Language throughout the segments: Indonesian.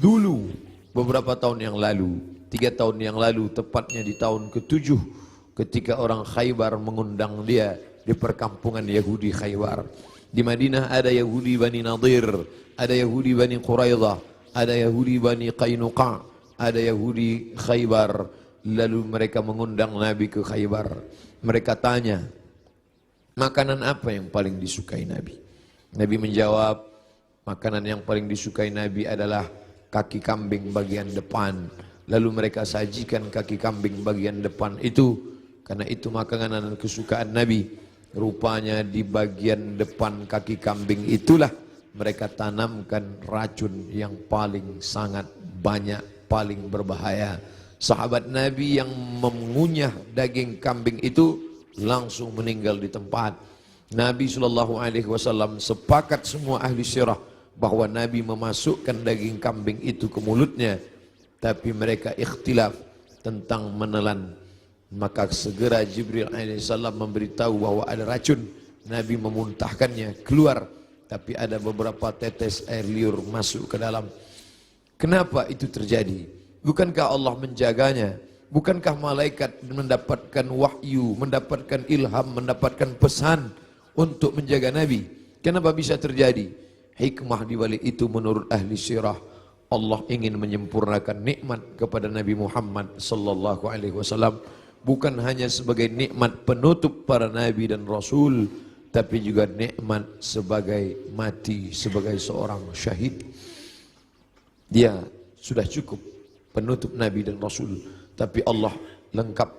Dulu, beberapa tahun yang lalu, 3 tahun yang lalu, tepatnya di tahun ke-7, ketika orang Khaybar mengundang dia di perkampungan Yahudi Khaybar. Di Madinah ada Yahudi Bani Nadir, ada Yahudi Bani Quraidah, ada Yahudi Bani Qainuqa, ada Yahudi Khaybar. Lalu mereka mengundang Nabi ke Khaybar. Mereka tanya, makanan apa yang paling disukai Nabi? Nabi menjawab, makanan yang paling disukai Nabi adalah kaki kambing bagian depan. Lalu mereka sajikan kaki kambing bagian depan itu, karena itu makanan kesukaan Nabi. Rupanya di bagian depan kaki kambing itulah mereka tanamkan racun yang paling sangat banyak, paling berbahaya. Sahabat Nabi yang mengunyah daging kambing itu langsung meninggal di tempat. Nabi SAW sepakat semua ahli sirah bahwa Nabi memasukkan daging kambing itu ke mulutnya, tapi mereka ikhtilaf tentang menelan. Maka segera Jibril alaihissalam memberitahu bahwa ada racun. Nabi memuntahkannya keluar, tapi ada beberapa tetes air liur masuk ke dalam. Kenapa itu terjadi? Bukankah Allah menjaganya? Bukankah malaikat mendapatkan wahyu, mendapatkan ilham, mendapatkan pesan untuk menjaga Nabi? Kenapa bisa terjadi? Hikmah di balik itu menurut ahli sirah, Allah ingin menyempurnakan nikmat kepada Nabi Muhammad sallallahu alaihi wasallam, bukan hanya sebagai nikmat penutup para nabi dan rasul, tapi juga nikmat sebagai mati sebagai seorang syahid. Dia sudah cukup penutup nabi dan rasul, tapi Allah lengkap,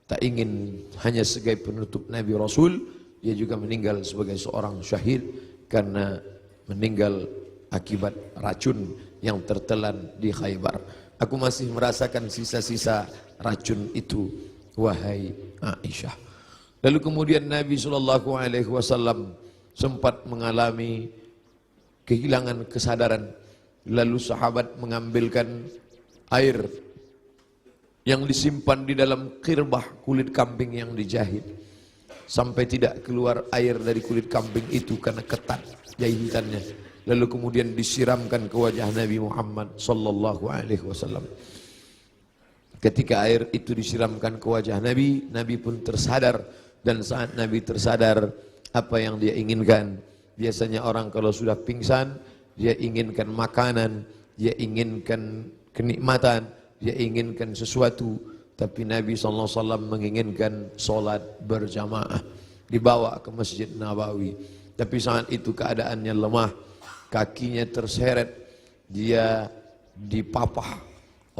tak ingin hanya sebagai penutup nabi rasul, dia juga meninggal sebagai seorang syahid karena meninggal akibat racun yang tertelan di Khaybar. Aku masih merasakan sisa-sisa racun itu, wahai Aisyah. Lalu kemudian Nabi SAW sempat mengalami kehilangan kesadaran. Lalu sahabat mengambilkan air yang disimpan di dalam qirbah kulit kambing yang dijahit, sampai tidak keluar air dari kulit kambing itu karena ketat jahitannya. Lalu kemudian disiramkan ke wajah Nabi Muhammad sallallahu alaihi wasallam. Ketika air itu disiramkan ke wajah Nabi, Nabi pun tersadar. Dan saat Nabi tersadar, apa yang dia inginkan? Biasanya orang kalau sudah pingsan, dia inginkan makanan, dia inginkan kenikmatan, dia inginkan sesuatu. Tapi Nabi SAW menginginkan solat berjamaah, dibawa ke Masjid Nabawi. Tapi saat itu keadaannya lemah, kakinya terseret, dia dipapah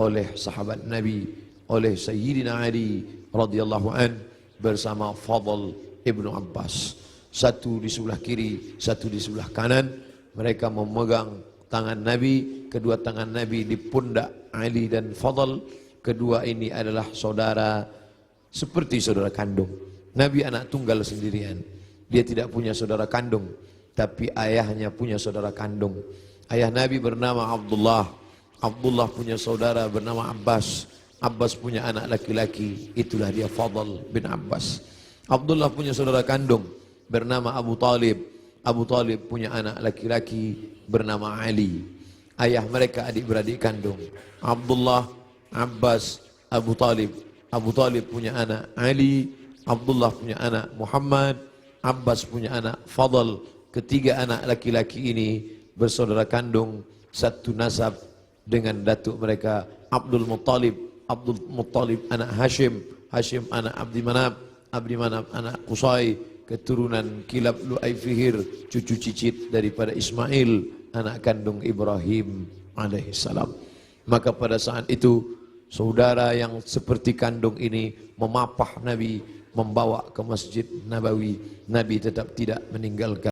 oleh sahabat Nabi, oleh Sayyidina Ali radhiyallahu an bersama Fadl ibnu Abbas. Satu di sebelah kiri, satu di sebelah kanan. Mereka memegang tangan Nabi, kedua tangan Nabi di pundak Ali dan Fadl. Kedua ini adalah saudara, seperti saudara kandung. Nabi anak tunggal sendirian. Dia tidak punya saudara kandung, tapi ayahnya punya saudara kandung. Ayah Nabi bernama Abdullah. Abdullah punya saudara bernama Abbas. Abbas punya anak laki-laki, itulah dia Fadl bin Abbas. Abdullah punya saudara kandung bernama Abu Talib. Abu Talib punya anak laki-laki bernama Ali. Ayah mereka adik-beradik kandung. Abdullah, Abbas, Abu Talib. Abu Talib punya anak Ali, Abdullah punya anak Muhammad, Abbas punya anak Fadl. Ketiga anak laki-laki ini bersaudara kandung, satu nasab dengan datuk mereka Abdul Muttalib. Abdul Muttalib anak Hashim, Hashim anak Abdi Manaf, Abdi Manaf anak Qusay, keturunan Kilab Lu'ay Fihir, cucu cicit daripada Ismail, anak kandung Ibrahim alaihissalam. Maka pada saat itu saudara yang seperti kandung ini memapah Nabi, membawa ke Masjid Nabawi. Nabi tetap tidak meninggalkan